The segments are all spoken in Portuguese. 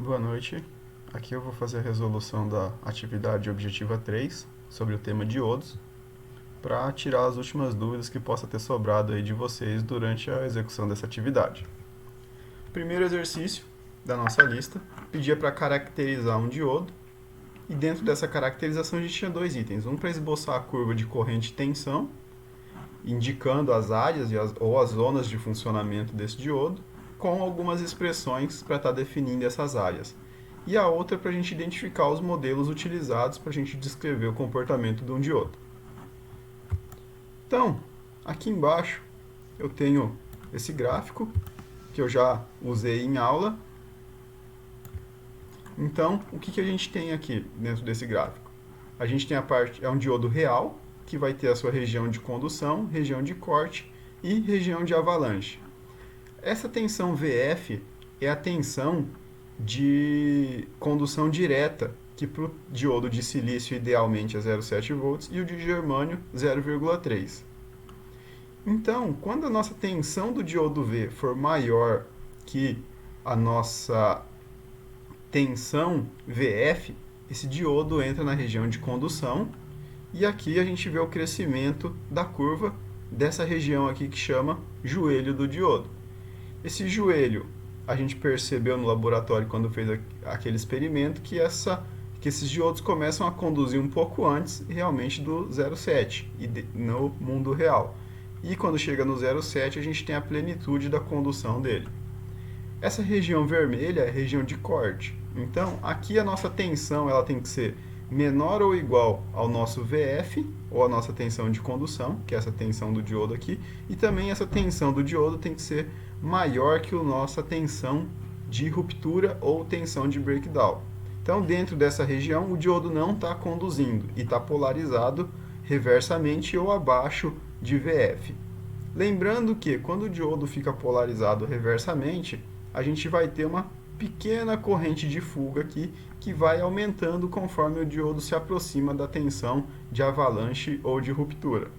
Boa noite. Aqui eu vou fazer a resolução da atividade objetiva 3 sobre o tema diodos, para tirar as últimas dúvidas que possa ter sobrado aí de vocês durante a execução dessa atividade. Primeiro exercício da nossa lista pedia para caracterizar um diodo, e dentro dessa caracterização a gente tinha dois itens. Um para esboçar a curva de corrente e tensão, indicando as áreas ou as zonas de funcionamento desse diodo, com algumas expressões para estar definindo essas áreas. E a outra para a gente identificar os modelos utilizados para a gente descrever o comportamento de um diodo. Então, aqui embaixo eu tenho esse gráfico que eu já usei em aula. Então, o que a gente tem aqui dentro desse gráfico? A gente tem a parte, é um diodo real, que vai ter a sua região de condução, região de corte e região de avalanche. Essa tensão VF é a tensão de condução direta, que para o diodo de silício idealmente é 0,7 volts e o de germânio 0,3. Então, quando a nossa tensão do diodo V for maior que a nossa tensão VF, esse diodo entra na região de condução, e aqui a gente vê o crescimento da curva dessa região aqui que chama joelho do diodo. Esse joelho, a gente percebeu no laboratório quando fez aquele experimento que esses diodos começam a conduzir um pouco antes realmente do 0,7 no mundo real. E quando chega no 0,7 a gente tem a plenitude da condução dele. Essa região vermelha é a região de corte. Então, aqui a nossa tensão ela tem que ser menor ou igual ao nosso VF, ou a nossa tensão de condução, que é essa tensão do diodo aqui, e também essa tensão do diodo tem que ser maior que a nossa tensão de ruptura ou tensão de breakdown. Então, dentro dessa região, o diodo não está conduzindo e está polarizado reversamente ou abaixo de VF. Lembrando que, quando o diodo fica polarizado reversamente, a gente vai ter uma pequena corrente de fuga aqui, que vai aumentando conforme o diodo se aproxima da tensão de avalanche ou de ruptura.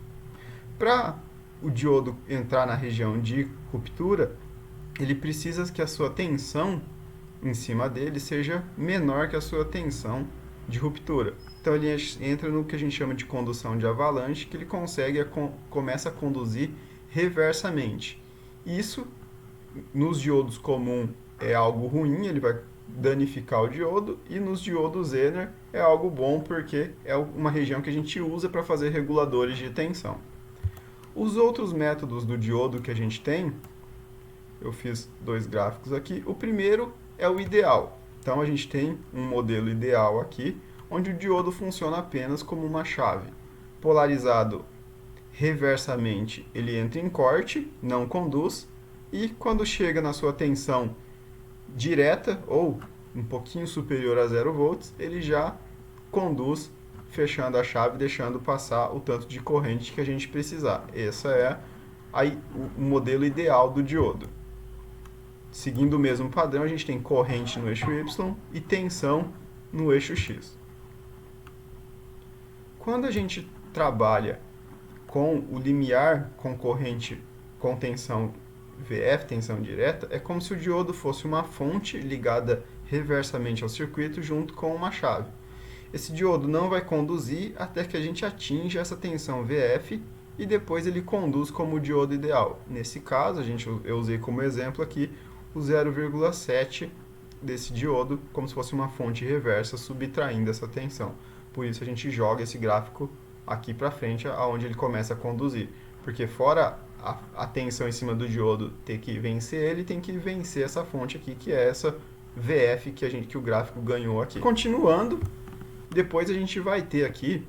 Para o diodo entrar na região de ruptura, ele precisa que a sua tensão em cima dele seja menor que a sua tensão de ruptura. Então ele entra no que a gente chama de condução de avalanche, que ele começa a conduzir reversamente. Isso, nos diodos comum, é algo ruim, ele vai danificar o diodo, e nos diodos Zener é algo bom, porque é uma região que a gente usa para fazer reguladores de tensão. Os outros métodos do diodo que a gente tem, eu fiz dois gráficos aqui. O primeiro é o ideal. Então a gente tem um modelo ideal aqui, onde o diodo funciona apenas como uma chave. Polarizado reversamente, ele entra em corte, não conduz, e quando chega na sua tensão direta, ou um pouquinho superior a 0 volts, ele já conduz, fechando a chave, deixando passar o tanto de corrente que a gente precisar. Esse é o modelo ideal do diodo. Seguindo o mesmo padrão, a gente tem corrente no eixo Y e tensão no eixo X. Quando a gente trabalha com o limiar com corrente com tensão VF, tensão direta, é como se o diodo fosse uma fonte ligada reversamente ao circuito junto com uma chave. Esse diodo não vai conduzir até que a gente atinja essa tensão VF, e depois ele conduz como o diodo ideal. Nesse caso, eu usei como exemplo aqui o 0,7 desse diodo, como se fosse uma fonte reversa subtraindo essa tensão. Por isso a gente joga esse gráfico aqui para frente, aonde ele começa a conduzir. Porque fora a tensão em cima do diodo ter que vencer ele, tem que vencer essa fonte aqui, que é essa VF que o gráfico ganhou aqui. Continuando, depois a gente vai ter aqui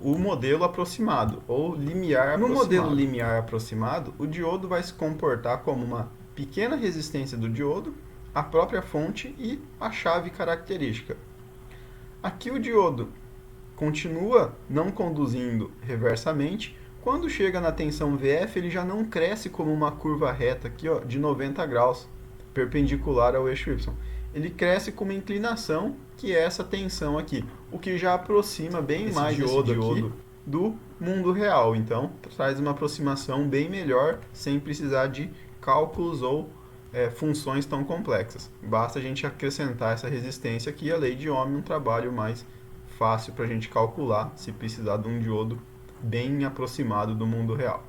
o modelo aproximado, ou limiar aproximado. No modelo limiar aproximado, o diodo vai se comportar como uma pequena resistência do diodo, a própria fonte e a chave característica. Aqui o diodo continua não conduzindo reversamente. Quando chega na tensão VF, ele já não cresce como uma curva reta aqui, ó, de 90 graus, perpendicular ao eixo Y. Ele cresce com uma inclinação, que é essa tensão aqui, o que já aproxima bem mais diodo aqui do mundo real. Então, traz uma aproximação bem melhor, sem precisar de cálculos ou funções tão complexas. Basta a gente acrescentar essa resistência aqui, a lei de Ohm, um trabalho mais fácil para a gente calcular se precisar de um diodo bem aproximado do mundo real.